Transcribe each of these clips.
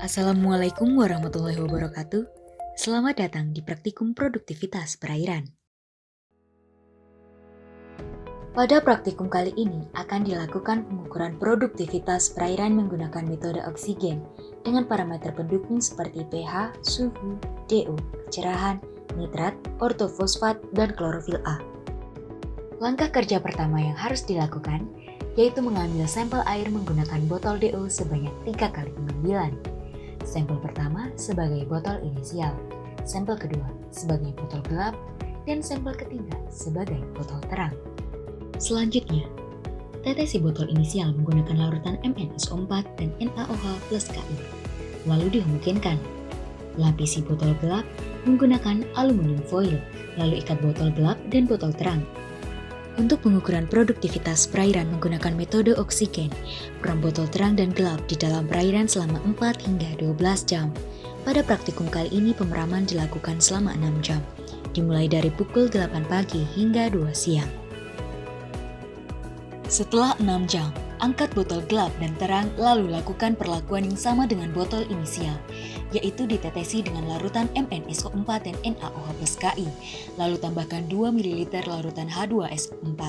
Assalamualaikum warahmatullahi wabarakatuh. Selamat datang di Praktikum Produktivitas Perairan. Pada praktikum kali ini akan dilakukan pengukuran produktivitas perairan menggunakan metode oksigen dengan parameter pendukung seperti pH, suhu, DO, kecerahan, nitrat, ortofosfat, dan klorofil A. Langkah kerja pertama yang harus dilakukan yaitu mengambil sampel air menggunakan botol DO sebanyak 3 kali pengambilan. Sampel pertama sebagai botol inisial, sampel kedua sebagai botol gelap, dan sampel ketiga sebagai botol terang. Selanjutnya, tetesi botol inisial menggunakan larutan MnSO4 dan NaOH plus Ki, lalu dihomogenkan. Lapisi botol gelap menggunakan aluminium foil, lalu ikat botol gelap dan botol terang. Untuk pengukuran produktivitas perairan menggunakan metode oksigen, peran botol terang dan gelap di dalam perairan selama 4 hingga 12 jam. Pada praktikum kali ini pemeraman dilakukan selama 6 jam, dimulai dari pukul 8 pagi hingga 2 siang. Setelah 6 jam, angkat botol gelap dan terang lalu lakukan perlakuan yang sama dengan botol inisial, yaitu ditetesi dengan larutan MnSO4 dan NaOH plus Ki, lalu tambahkan 2 ml larutan H2SO4.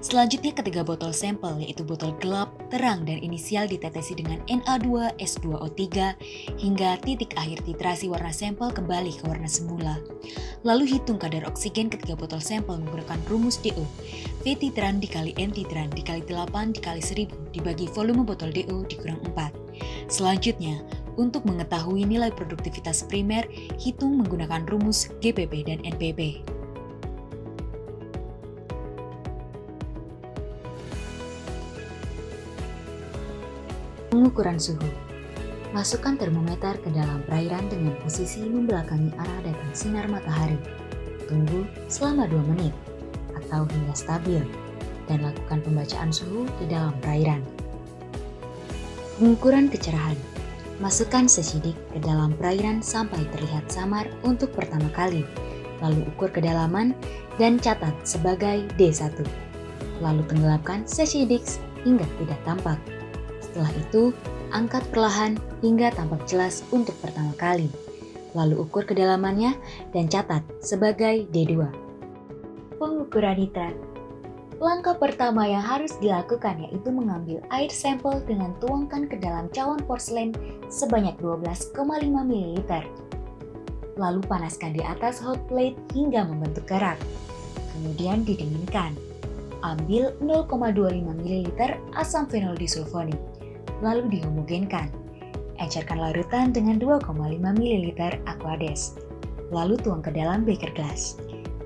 Selanjutnya ketiga botol sampel yaitu botol gelap, terang, dan inisial ditetesi dengan Na2S2O3 hingga titik akhir titrasi warna sampel kembali ke warna semula. Lalu hitung kadar oksigen ketiga botol sampel menggunakan rumus DO. V titran dikali N titran dikali 8 dikali 1000 dibagi volume botol DO dikurang 4. Selanjutnya, untuk mengetahui nilai produktivitas primer, hitung menggunakan rumus GPP dan NPP. Pengukuran suhu. Masukkan termometer ke dalam perairan dengan posisi membelakangi arah datang sinar matahari. Tunggu selama 2 menit atau hingga stabil dan lakukan pembacaan suhu di dalam perairan. Pengukuran kecerahan. Masukkan sesidik ke dalam perairan sampai terlihat samar untuk pertama kali, lalu ukur kedalaman dan catat sebagai D1. Lalu tenggelamkan sesidik hingga tidak tampak. Setelah itu, angkat perlahan hingga tampak jelas untuk pertama kali. Lalu ukur kedalamannya dan catat sebagai D2. Pengukuran nitrat. Langkah pertama yang harus dilakukan yaitu mengambil air sampel dengan tuangkan ke dalam cawan porselen sebanyak 12,5 ml. Lalu panaskan di atas hot plate hingga membentuk kerak. Kemudian didinginkan. Ambil 0,25 ml asam fenol disulfonik. Lalu dihomogenkan. Encerkan larutan dengan 2,5 ml Aquades. Lalu tuang ke dalam beker gelas.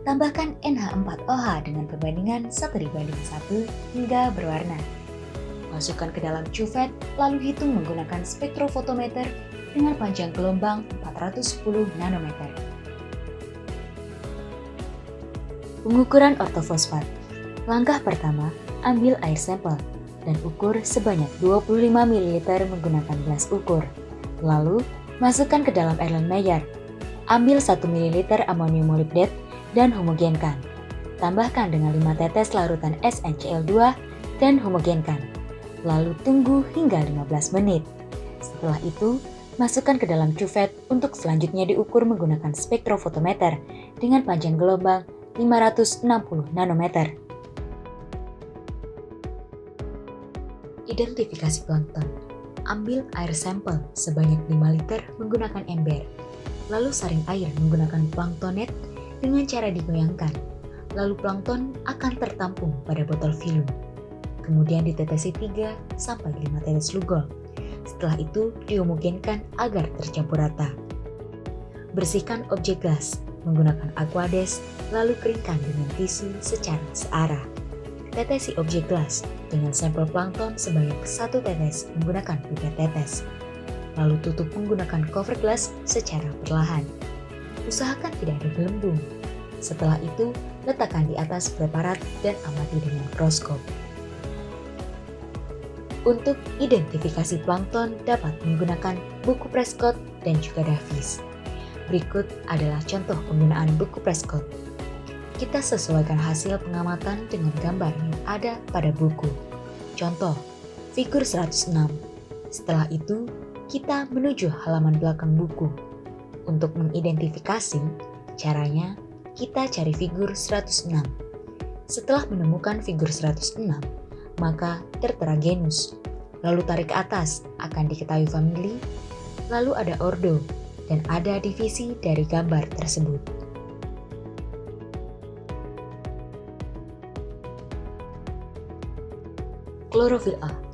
Tambahkan NH4OH dengan perbandingan 1:1 hingga berwarna. Masukkan ke dalam cuvet, lalu hitung menggunakan spektrofotometer dengan panjang gelombang 410 nanometer. Pengukuran ortofosfat. Langkah pertama, ambil air sampel dan ukur sebanyak 25 ml menggunakan gelas ukur. Lalu, masukkan ke dalam Erlenmeyer. Ambil 1 ml amonium molybdate dan homogenkan. Tambahkan dengan 5 tetes larutan SnCl2 dan homogenkan. Lalu tunggu hingga 15 menit. Setelah itu, masukkan ke dalam cuvet untuk selanjutnya diukur menggunakan spektrofotometer dengan panjang gelombang 560 nanometer. Identifikasi plankton. Ambil air sampel sebanyak 5 liter menggunakan ember. Lalu saring air menggunakan plankton net dengan cara digoyangkan, lalu plankton akan tertampung pada botol film. Kemudian ditetesi 3-5 tetes Lugol. Setelah itu dihomogenkan agar tercampur rata. Bersihkan objek gas menggunakan Aquades, lalu keringkan dengan tisu secara searah. Tetesi objek gelas dengan sampel plankton sebanyak 1 tetes menggunakan pipet tetes. Lalu tutup menggunakan cover glass secara perlahan. Usahakan tidak ada gelembung. Setelah itu, letakkan di atas preparat dan amati dengan mikroskop. Untuk identifikasi plankton dapat menggunakan buku Prescott dan juga Davis. Berikut adalah contoh penggunaan buku Prescott. Kita sesuaikan hasil pengamatan dengan gambar yang ada pada buku. Contoh, figur 106. Setelah itu, kita menuju halaman belakang buku. Untuk mengidentifikasi, caranya kita cari figur 106. Setelah menemukan figur 106, maka tertera genus. Lalu tarik ke atas, akan diketahui famili, lalu ada ordo, dan ada divisi dari gambar tersebut. Klorofil A.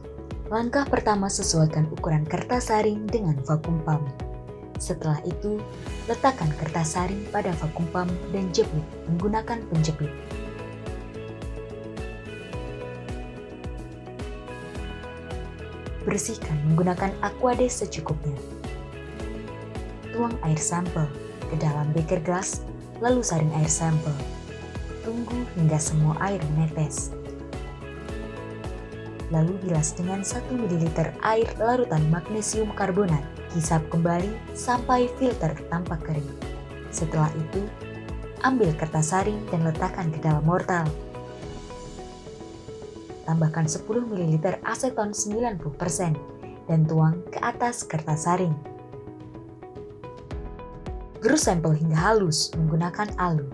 Langkah pertama, sesuaikan ukuran kertas saring dengan vakum pump. Setelah itu, letakkan kertas saring pada vakum pump dan jepit menggunakan penjepit. Bersihkan menggunakan aquade secukupnya. Tuang air sampel ke dalam beker gelas, lalu saring air sampel. Tunggu hingga semua air menetes. Lalu bilas dengan 1 ml air larutan magnesium karbonat. Hisap kembali sampai filter tampak kering. Setelah itu, ambil kertas saring dan letakkan ke dalam mortal. Tambahkan 10 ml aseton 90% dan tuang ke atas kertas saring. Gerus sampel hingga halus menggunakan alu.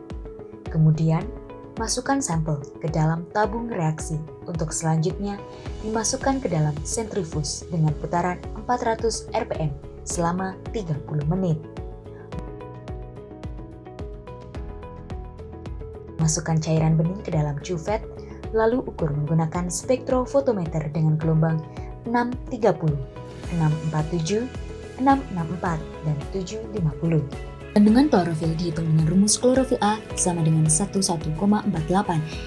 Kemudian, masukkan sampel ke dalam tabung reaksi. Untuk selanjutnya, dimasukkan ke dalam sentrifuge dengan putaran 400 rpm selama 30 menit. Masukkan cairan bening ke dalam cuvet, lalu ukur menggunakan spektrofotometer dengan gelombang 630, 647, 664, dan 750. Kandungan klorofil dihitung dengan rumus klorofil A sama dengan 11,48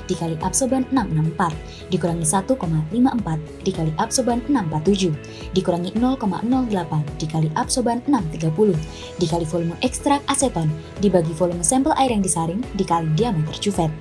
dikali absorban 664 dikurangi 1,54 dikali absorban 647 dikurangi 0,08 dikali absorban 630 dikali volume ekstrak aseton dibagi volume sampel air yang disaring dikali diameter cuvet.